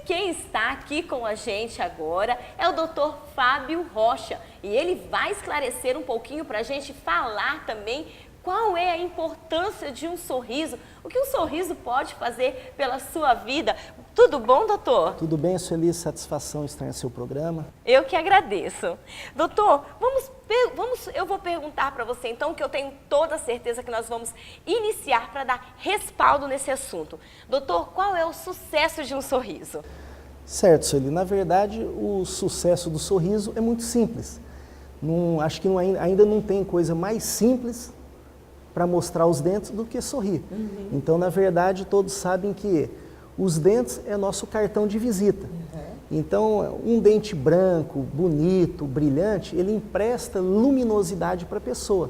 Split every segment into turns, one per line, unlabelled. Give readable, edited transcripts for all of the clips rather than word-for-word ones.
quem está aqui com a gente agora é o Dr. Fábio Rocha e ele vai esclarecer um pouquinho para a gente falar também qual é a importância de um sorriso, o que um sorriso pode fazer pela sua vida. Tudo bom, doutor?
Tudo bem, Sueli, satisfação estar em seu programa.
Eu que agradeço. Doutor, eu vou perguntar para você então, que eu tenho toda a certeza que nós vamos iniciar para dar respaldo nesse assunto. Doutor, qual é o sucesso de um sorriso?
Certo, Sueli, na verdade o sucesso do sorriso é muito simples. Acho que ainda não tem coisa mais simples para mostrar os dentes do que sorrir. Então, na verdade, todos sabem que os dentes é nosso cartão de visita. Então, um dente branco, bonito, brilhante, ele empresta luminosidade para a pessoa.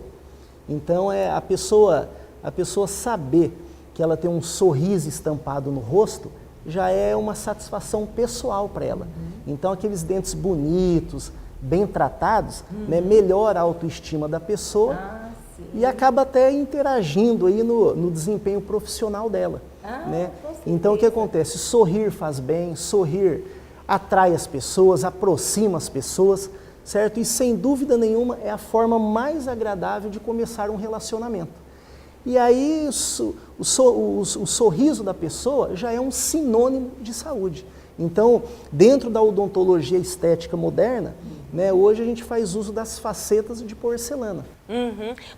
Então, a pessoa saber que ela tem um sorriso estampado no rosto já é uma satisfação pessoal para ela. Então, aqueles dentes bonitos, bem tratados, né, melhora a autoestima da pessoa. E acaba até interagindo aí no desempenho profissional dela. Né? Então, o que acontece? Sorrir faz bem, sorrir atrai as pessoas, aproxima as pessoas, certo? E, sem dúvida nenhuma, é a forma mais agradável de começar um relacionamento. E aí, o sorriso da pessoa já é um sinônimo de saúde. Então, dentro da odontologia estética moderna, né, hoje a gente faz uso das facetas de porcelana.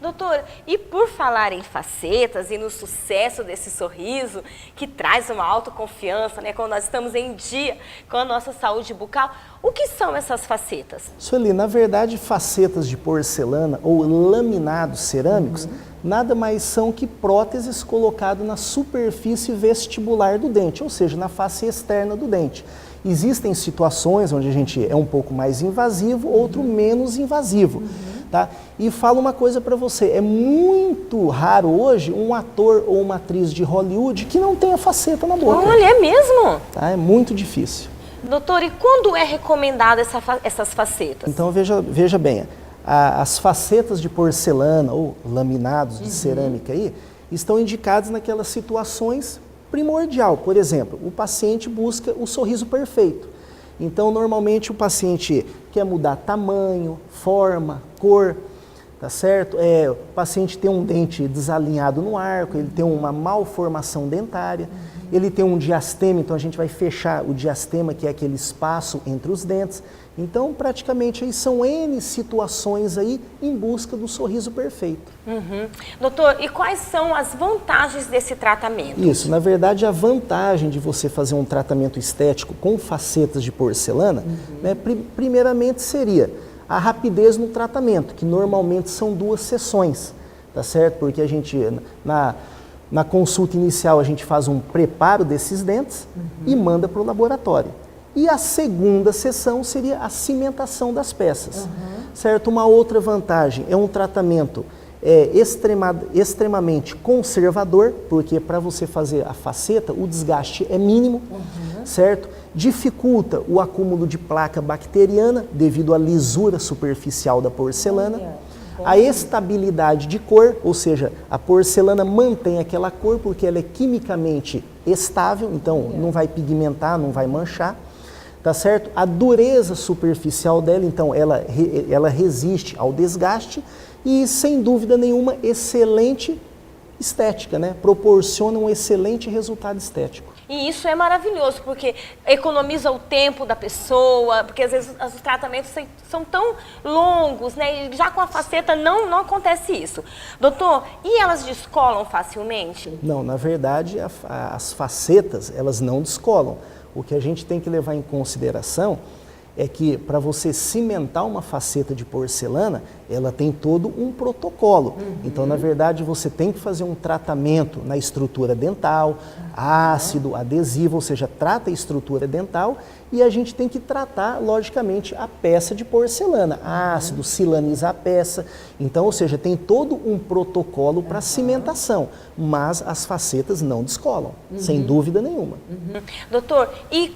Doutor, e por falar em facetas e no sucesso desse sorriso, que traz uma autoconfiança, né, quando nós estamos em dia com a nossa saúde bucal, o que são essas facetas?
Sueli, na verdade, facetas de porcelana ou laminados cerâmicos nada mais são que próteses colocadas na superfície vestibular do dente, ou seja, na face externa do dente. Existem situações onde a gente é um pouco mais invasivo, outro menos invasivo. Tá? E falo uma coisa para você, é muito raro hoje um ator ou uma atriz de Hollywood que não tenha faceta na boca.
Olha, é mesmo?
Tá? É muito difícil.
Doutor, e quando é recomendada essas facetas?
Então veja bem, as facetas de porcelana ou laminados de cerâmica aí estão indicadas naquelas situações primordial. Por exemplo, o paciente busca o sorriso perfeito. Então, normalmente o paciente quer mudar tamanho, forma, cor, tá certo? O paciente tem um dente desalinhado no arco, ele tem uma malformação dentária, ele tem um diastema, então a gente vai fechar o diastema, que é aquele espaço entre os dentes. Então, praticamente, aí são N situações aí em busca do sorriso perfeito.
Doutor, e quais são as vantagens desse tratamento?
Isso, na verdade, a vantagem de você fazer um tratamento estético com facetas de porcelana, né, primeiramente seria a rapidez no tratamento, que normalmente são 2 sessões, tá certo? Porque a gente, na consulta inicial, a gente faz um preparo desses dentes e manda para o laboratório. E a segunda sessão seria a cimentação das peças, certo? Uma outra vantagem é um tratamento extremamente conservador, porque para você fazer a faceta, o desgaste é mínimo, certo? Dificulta o acúmulo de placa bacteriana devido à lisura superficial da porcelana. A estabilidade de cor, ou seja, a porcelana mantém aquela cor porque ela é quimicamente estável, então não vai pigmentar, não vai manchar. Tá certo? A dureza superficial dela, então, ela resiste ao desgaste e, sem dúvida nenhuma, excelente estética, né? Proporciona um excelente resultado estético.
E isso é maravilhoso, porque economiza o tempo da pessoa, porque às vezes os tratamentos são tão longos, né? E já com a faceta não acontece isso. Doutor, e elas descolam facilmente?
Não, na verdade, as facetas, elas não descolam. O que a gente tem que levar em consideração é que para você cimentar uma faceta de porcelana, ela tem todo um protocolo. Então, na verdade, você tem que fazer um tratamento na estrutura dental, ácido, adesivo, ou seja, trata a estrutura dental e a gente tem que tratar, logicamente, a peça de porcelana, ácido, silanizar a peça. Então, ou seja, tem todo um protocolo para cimentação, mas as facetas não descolam, sem dúvida nenhuma.
Doutor, e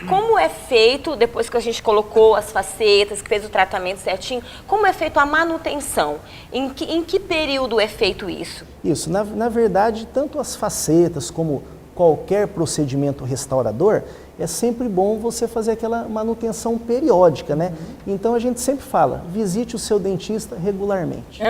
como é feito, depois que a gente colocou as facetas, que fez o tratamento certinho, como é feito a manutenção? Em que período é feito isso?
Isso, na verdade, tanto as facetas como qualquer procedimento restaurador, é sempre bom você fazer aquela manutenção periódica, né? Então a gente sempre fala, visite o seu dentista regularmente.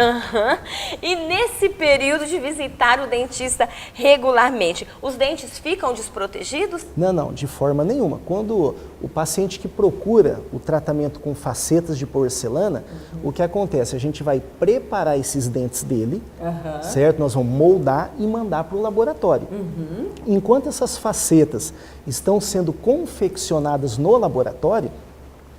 E nesse período de visitar o dentista regularmente, os dentes ficam desprotegidos?
Não, de forma nenhuma. Quando o paciente que procura o tratamento com facetas de porcelana, o que acontece? A gente vai preparar esses dentes dele, certo? Nós vamos moldar e mandar para o laboratório. Enquanto essas facetas estão sendo confeccionadas no laboratório,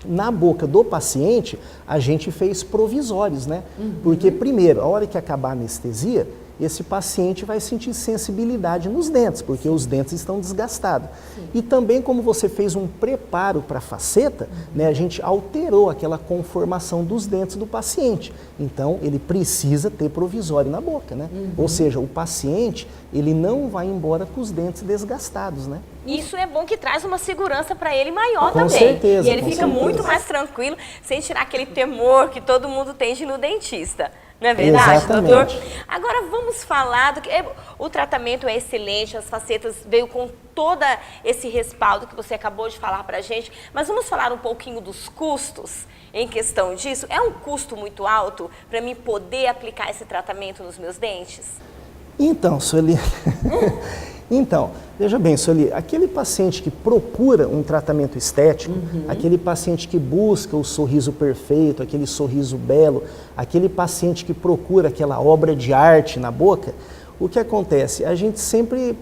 na boca do paciente, a gente fez provisórios, né? Porque primeiro, a hora que acabar a anestesia, esse paciente vai sentir sensibilidade nos dentes, porque os dentes estão desgastados. E também, como você fez um preparo para a faceta, né, a gente alterou aquela conformação dos dentes do paciente. Então, ele precisa ter provisório na boca, né? Ou seja, o paciente, ele não vai embora com os dentes desgastados, né?
Isso é bom que traz uma segurança para ele maior
com
também.
Certeza,
e ele fica muito mais tranquilo, sem tirar aquele temor que todo mundo tem de ir no dentista. Não é verdade,
Exatamente.
doutor? Agora vamos falar do que o tratamento é excelente, as facetas veio com todo esse respaldo que você acabou de falar pra gente, mas vamos falar um pouquinho dos custos em questão disso. É um custo muito alto para mim poder aplicar esse tratamento nos meus dentes?
Então, Sueli, veja bem, Sueli, aquele paciente que procura um tratamento estético, aquele paciente que busca o sorriso perfeito, aquele sorriso belo, aquele paciente que procura aquela obra de arte na boca, o que acontece? A gente sempre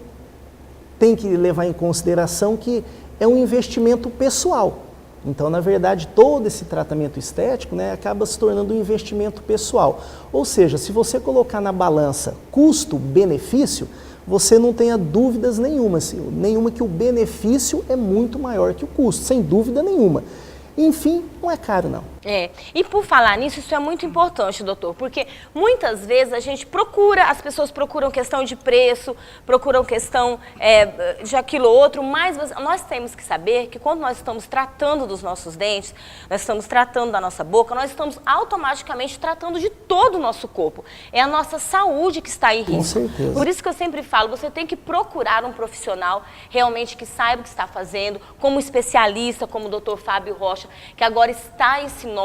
tem que levar em consideração que é um investimento pessoal. Então, na verdade, todo esse tratamento estético, né, acaba se tornando um investimento pessoal. Ou seja, se você colocar na balança custo-benefício, você não tenha dúvidas nenhuma que o benefício é muito maior que o custo, sem dúvida nenhuma. Enfim, não é caro não.
E por falar nisso, isso é muito importante, doutor, porque muitas vezes as pessoas procuram questão de preço, procuram questão de aquilo outro, mas nós temos que saber que quando nós estamos tratando dos nossos dentes, nós estamos tratando da nossa boca, nós estamos automaticamente tratando de todo o nosso corpo. É a nossa saúde que está em risco.
Com certeza.
Por isso que eu sempre falo, você tem que procurar um profissional realmente que saiba o que está fazendo, como especialista, como o doutor Fábio Rocha, que agora está em Sinop,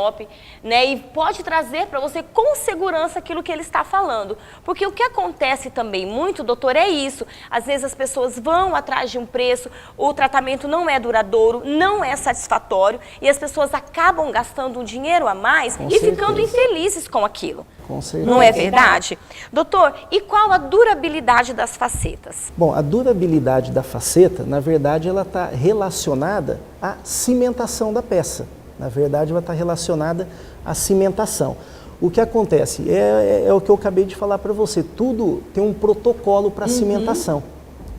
né, e pode trazer para você com segurança aquilo que ele está falando. Porque o que acontece também muito, doutor, é isso. Às vezes as pessoas vão atrás de um preço, o tratamento não é duradouro, não é satisfatório, e as pessoas acabam gastando um dinheiro a mais e ficando infelizes com aquilo.
Com certeza.
Não é verdade? Doutor, e qual a durabilidade das facetas?
Bom, a durabilidade da faceta, na verdade, ela está relacionada à cimentação da peça. Na verdade, ela está relacionada à cimentação. O que acontece é o que eu acabei de falar para você. Tudo tem um protocolo para cimentação,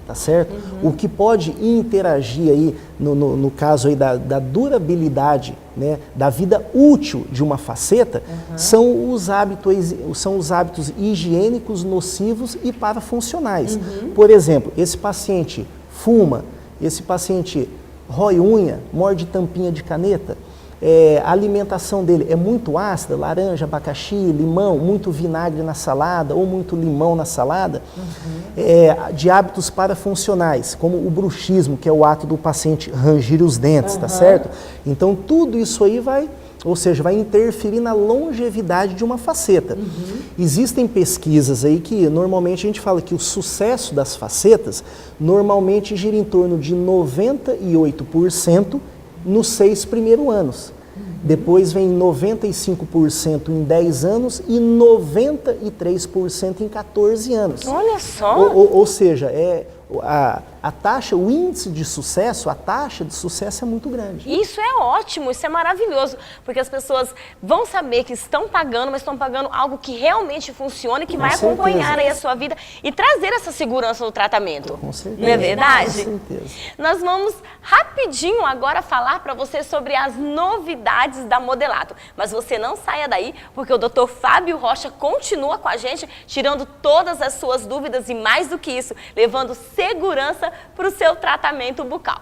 tá certo? O que pode interagir aí, no caso aí da durabilidade, né, da vida útil de uma faceta, são os hábitos higiênicos nocivos e parafuncionais. Por exemplo, esse paciente fuma, esse paciente rói unha, morde tampinha de caneta, a alimentação dele é muito ácida, laranja, abacaxi, limão, muito vinagre na salada ou muito limão na salada, de hábitos parafuncionais, como o bruxismo, que é o ato do paciente ranger os dentes, tá certo? Então tudo isso aí vai interferir na longevidade de uma faceta. Existem pesquisas aí que normalmente a gente fala que o sucesso das facetas normalmente gira em torno de 98% nos 6 primeiros anos. Depois vem 95% em 10 anos e 93% em 14 anos.
Olha só!
Ou seja, a taxa, o índice de sucesso, a taxa de sucesso é muito grande.
Isso é ótimo, isso é maravilhoso, porque as pessoas vão saber que estão pagando, mas estão pagando algo que realmente funciona e que vai acompanhar aí a sua vida e trazer essa segurança no tratamento.
Com certeza.
Não é verdade?
Com certeza.
Nós vamos rapidinho agora falar para você sobre as novidades da Modelato. Mas você não saia daí, porque o Dr. Fábio Rocha continua com a gente, tirando todas as suas dúvidas e mais do que isso, levando segurança para o seu tratamento bucal.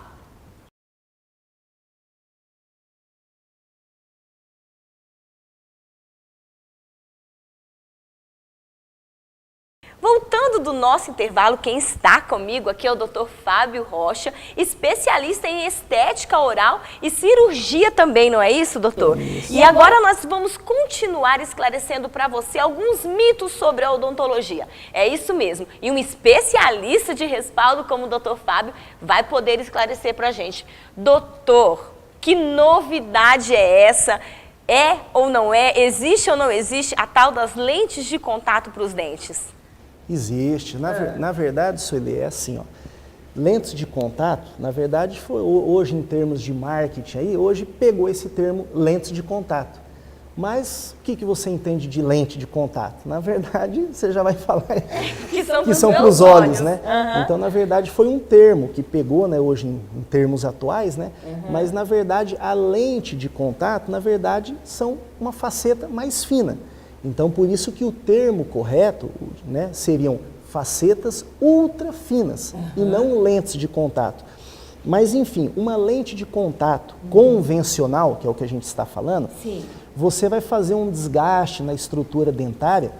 Voltando, do nosso intervalo, quem está comigo aqui é o Dr. Fábio Rocha, especialista em estética oral e cirurgia também, não é isso, doutor? Isso. E agora nós vamos continuar esclarecendo para você alguns mitos sobre a odontologia. É isso mesmo. E um especialista de respaldo como o Dr. Fábio vai poder esclarecer para a gente. Doutor, que novidade é essa? É ou não é? Existe ou não existe a tal das lentes de contato para os dentes?
Existe. Na verdade, Sueli, é assim, ó. Lentes de contato, na verdade, hoje em termos de marketing aí, hoje pegou esse termo lentes de contato. Mas o que você entende de lente de contato? Na verdade, você já vai falar que são para os olhos, né? Uhum. Então, na verdade, foi um termo que pegou, né, hoje em termos atuais, né? Uhum. Mas, na verdade, a lente de contato, na verdade, são uma faceta mais fina. Então, por isso que o termo correto, né, seriam facetas ultra finas e não lentes de contato. Mas, enfim, uma lente de contato convencional, que é o que a gente está falando, sim, você vai fazer um desgaste na estrutura dentária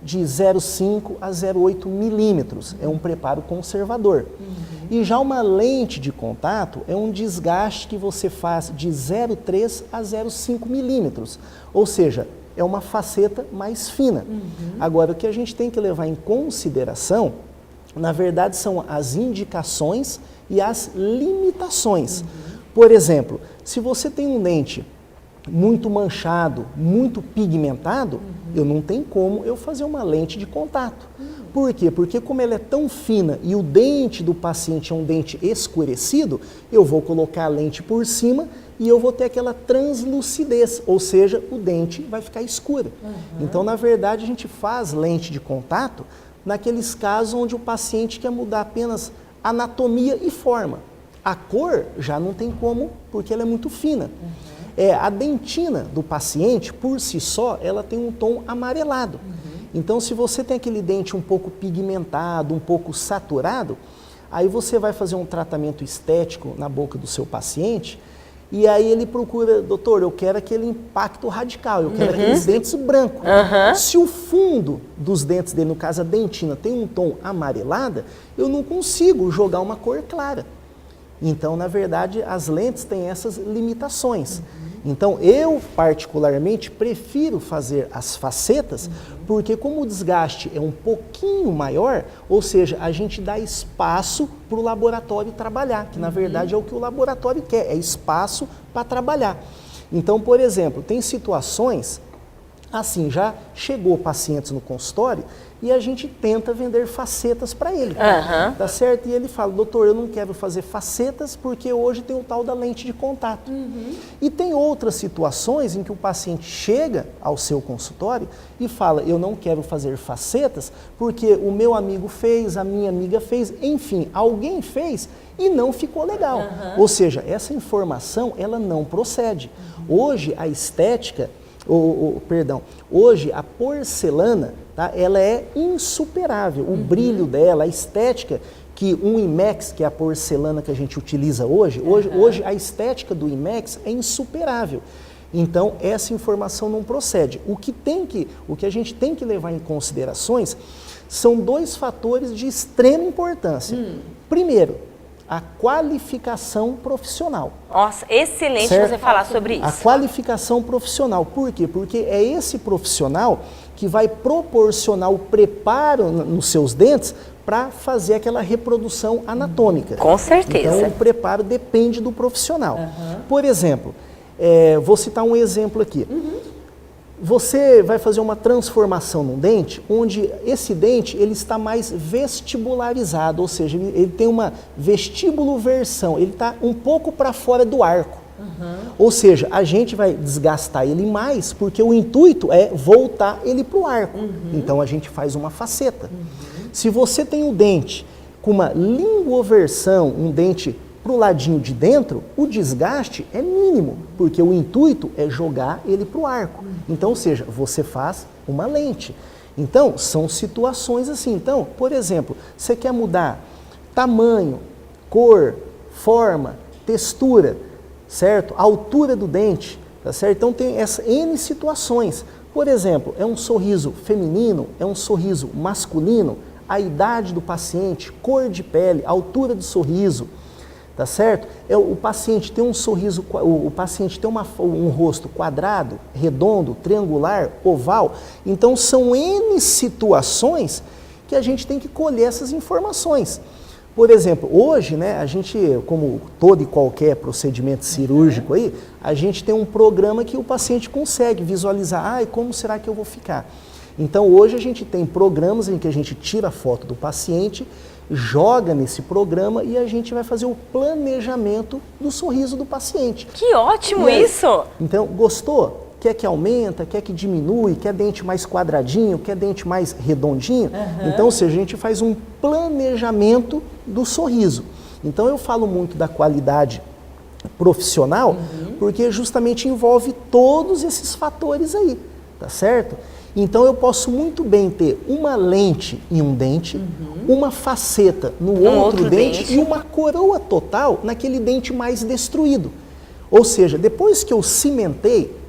de 0,5 a 0,8 milímetros. É um preparo conservador. E já uma lente de contato é um desgaste que você faz de 0,3 a 0,5 milímetros. Ou seja, é uma faceta mais fina. Agora, o que a gente tem que levar em consideração, na verdade, são as indicações e as limitações. Por exemplo, se você tem um dente muito manchado, muito pigmentado, eu não tenho como eu fazer uma lente de contato. Por quê? Porque como ela é tão fina e o dente do paciente é um dente escurecido, eu vou colocar a lente por cima e eu vou ter aquela translucidez, ou seja, o dente vai ficar escuro. Então, na verdade, a gente faz lente de contato naqueles casos onde o paciente quer mudar apenas anatomia e forma. A cor já não tem como, porque ela é muito fina. A dentina do paciente, por si só, ela tem um tom amarelado. Então, se você tem aquele dente um pouco pigmentado, um pouco saturado, aí você vai fazer um tratamento estético na boca do seu paciente e aí ele procura, doutor, eu quero aquele impacto radical, eu quero aqueles dentes brancos. Se o fundo dos dentes dele, no caso a dentina, tem um tom amarelado, eu não consigo jogar uma cor clara. Então, na verdade, as lentes têm essas limitações. Então, eu particularmente prefiro fazer as facetas, porque como o desgaste é um pouquinho maior, ou seja, a gente dá espaço para o laboratório trabalhar, que na verdade é o que o laboratório quer, é espaço para trabalhar. Então, por exemplo, tem situações, assim, já chegou pacientes no consultório e a gente tenta vender facetas para ele, tá certo? E ele fala, doutor, eu não quero fazer facetas porque hoje tem o tal da lente de contato. E tem outras situações em que o paciente chega ao seu consultório e fala, eu não quero fazer facetas porque o meu amigo fez, a minha amiga fez, enfim, alguém fez e não ficou legal. Ou seja, essa informação, ela não procede. Hoje, a estética, hoje a porcelana, tá, ela é insuperável, o brilho dela, a estética que um IMEX, que é a porcelana que a gente utiliza hoje, hoje a estética do IMEX é insuperável. Então, essa informação não procede. O que a gente tem que levar em considerações são dois fatores de extrema importância. Primeiro, a qualificação profissional.
Nossa, excelente você falar sobre isso.
A qualificação profissional. Por quê? Porque é esse profissional que vai proporcionar o preparo nos seus dentes para fazer aquela reprodução anatômica.
Com certeza.
Então, o preparo depende do profissional. Por exemplo, vou citar um exemplo aqui. Você vai fazer uma transformação num dente, onde esse dente ele está mais vestibularizado, ou seja, ele tem uma vestíbulo-versão, ele está um pouco para fora do arco. Ou seja, a gente vai desgastar ele mais, porque o intuito é voltar ele para o arco. Então, a gente faz uma faceta. Se você tem um dente com uma linguoversão, um dente para o ladinho de dentro, o desgaste é mínimo, porque o intuito é jogar ele para o arco. Então, ou seja, você faz uma lente. Então, são situações assim. Então, por exemplo, você quer mudar tamanho, cor, forma, textura, certo? A altura do dente, tá certo? Então, tem essas N situações. Por exemplo, é um sorriso feminino, é um sorriso masculino, a idade do paciente, cor de pele, altura do sorriso, tá certo? O paciente tem um sorriso, o paciente tem um rosto quadrado, redondo, triangular, oval. Então são N situações que a gente tem que colher essas informações. Por exemplo, hoje, né, a gente, como todo e qualquer procedimento cirúrgico aí, a gente tem um programa que o paciente consegue visualizar, como será que eu vou ficar? Então hoje a gente tem programas em que a gente tira a foto do paciente, joga nesse programa e a gente vai fazer o planejamento do sorriso do paciente.
Que ótimo isso!
Então, gostou? Quer que aumenta, quer que diminui, quer dente mais quadradinho, quer dente mais redondinho? Então, ou seja, a gente faz um planejamento do sorriso. Então, eu falo muito da qualidade profissional, porque justamente envolve todos esses fatores aí, tá certo? Então, eu posso muito bem ter uma lente em um dente, uma faceta no outro dente e uma coroa total naquele dente mais destruído. Ou seja, depois que eu cimentei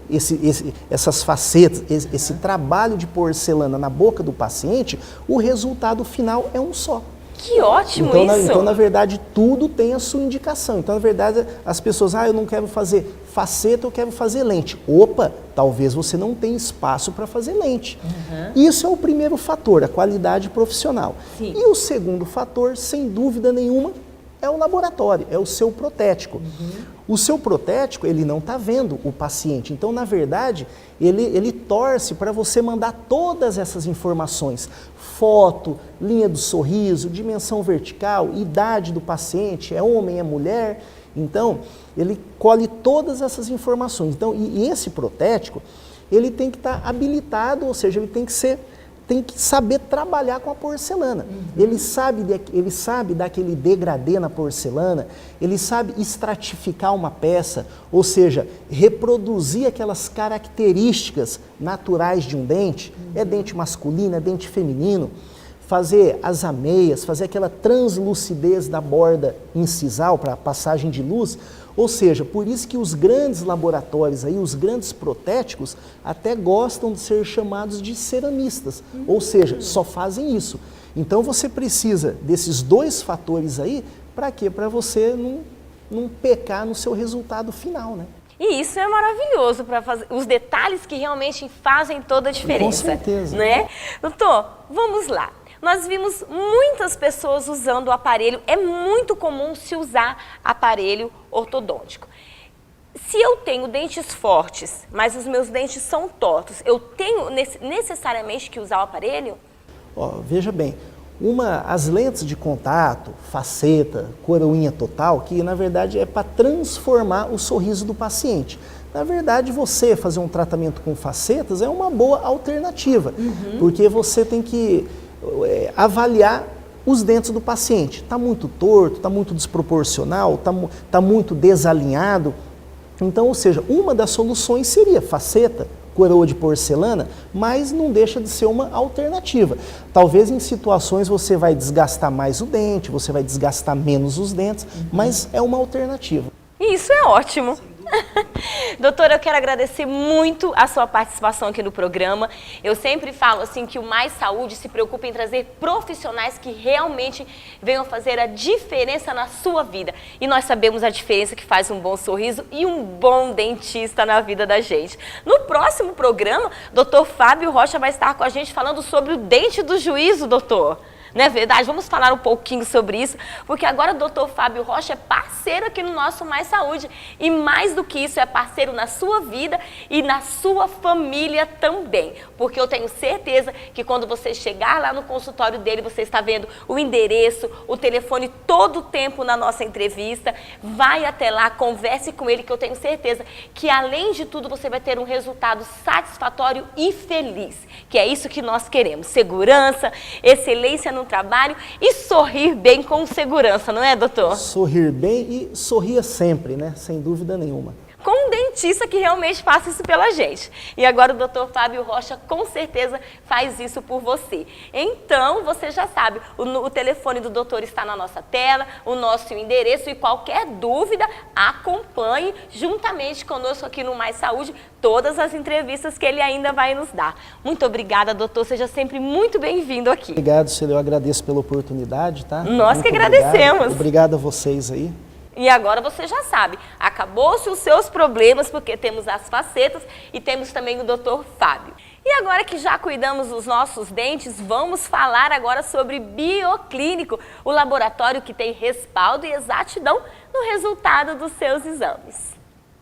essas facetas, esse trabalho de porcelana na boca do paciente, o resultado final é um só.
Que ótimo isso!
Então, na verdade, tudo tem a sua indicação. Então, na verdade, as pessoas, eu não quero fazer faceta, eu quero fazer lente. Opa, talvez você não tenha espaço para fazer lente. Isso é o primeiro fator, a qualidade profissional.
Sim.
E o segundo fator, sem dúvida nenhuma, é o laboratório, é o seu protético. O seu protético, ele não está vendo o paciente. Então, na verdade, ele torce para você mandar todas essas informações. Foto, linha do sorriso, dimensão vertical, idade do paciente, é homem, é mulher. Então, ele colhe todas essas informações. Então, e esse protético, ele tem que estar habilitado, ou seja, ele tem que saber trabalhar com a porcelana. Ele sabe daquele degradê na porcelana, ele sabe estratificar uma peça, ou seja, reproduzir aquelas características naturais de um dente, é dente masculino, é dente feminino, fazer as ameias, fazer aquela translucidez da borda incisal para passagem de luz. Ou seja, por isso que os grandes laboratórios aí, os grandes protéticos, até gostam de ser chamados de ceramistas. Ou seja, só fazem isso. Então você precisa desses dois fatores aí, para quê? Para você não pecar no seu resultado final, né?
E isso é maravilhoso, para fazer os detalhes que realmente fazem toda a diferença.
Com certeza.
Né? Doutor, vamos lá. Nós vimos muitas pessoas usando o aparelho, é muito comum se usar aparelho ortodôntico. Se eu tenho dentes fortes, mas os meus dentes são tortos, eu tenho necessariamente que usar o aparelho?
Veja bem, as lentes de contato, faceta, coroinha total, que na verdade é para transformar o sorriso do paciente. Na verdade, você fazer um tratamento com facetas é uma boa alternativa, porque você tem que avaliar os dentes do paciente. Está muito torto, está muito desproporcional, está muito desalinhado. Então, ou seja, uma das soluções seria faceta, coroa de porcelana, mas não deixa de ser uma alternativa. Talvez em situações você vai desgastar mais o dente, você vai desgastar menos os dentes, mas é uma alternativa.
Isso é ótimo. Doutora, eu quero agradecer muito a sua participação aqui no programa. Eu sempre falo assim que o Mais Saúde se preocupa em trazer profissionais que realmente venham fazer a diferença na sua vida. E nós sabemos a diferença que faz um bom sorriso e um bom dentista na vida da gente. No próximo programa, Dr. Fábio Rocha vai estar com a gente falando sobre o dente do juízo, doutor. Não é verdade? Vamos falar um pouquinho sobre isso, porque agora o Dr. Fábio Rocha é parceiro aqui no nosso Mais Saúde. E mais do que isso, é parceiro na sua vida e na sua família também. Porque eu tenho certeza que quando você chegar lá no consultório dele, você está vendo o endereço, o telefone todo o tempo na nossa entrevista. Vai até lá, converse com ele, que eu tenho certeza que além de tudo você vai ter um resultado satisfatório e feliz. Que é isso que nós queremos. Segurança, excelência no trabalho e sorrir bem com segurança, não é, doutor?
Sorrir bem e sorria sempre, né? Sem dúvida nenhuma.
Com um dentista que realmente faça isso pela gente. E agora o Dr. Fábio Rocha com certeza faz isso por você. Então, você já sabe, o telefone do doutor está na nossa tela, o nosso endereço, e qualquer dúvida, acompanhe juntamente conosco aqui no Mais Saúde todas as entrevistas que ele ainda vai nos dar. Muito obrigada, doutor. Seja sempre muito bem-vindo aqui.
Obrigado, Cília. Eu agradeço pela oportunidade, tá?
Nós
muito
que agradecemos.
Obrigado a vocês aí.
E agora você já sabe, acabou-se os seus problemas, porque temos as facetas e temos também o Dr. Fábio. E agora que já cuidamos dos nossos dentes, vamos falar agora sobre Bioclínico, o laboratório que tem respaldo e exatidão no resultado dos seus exames.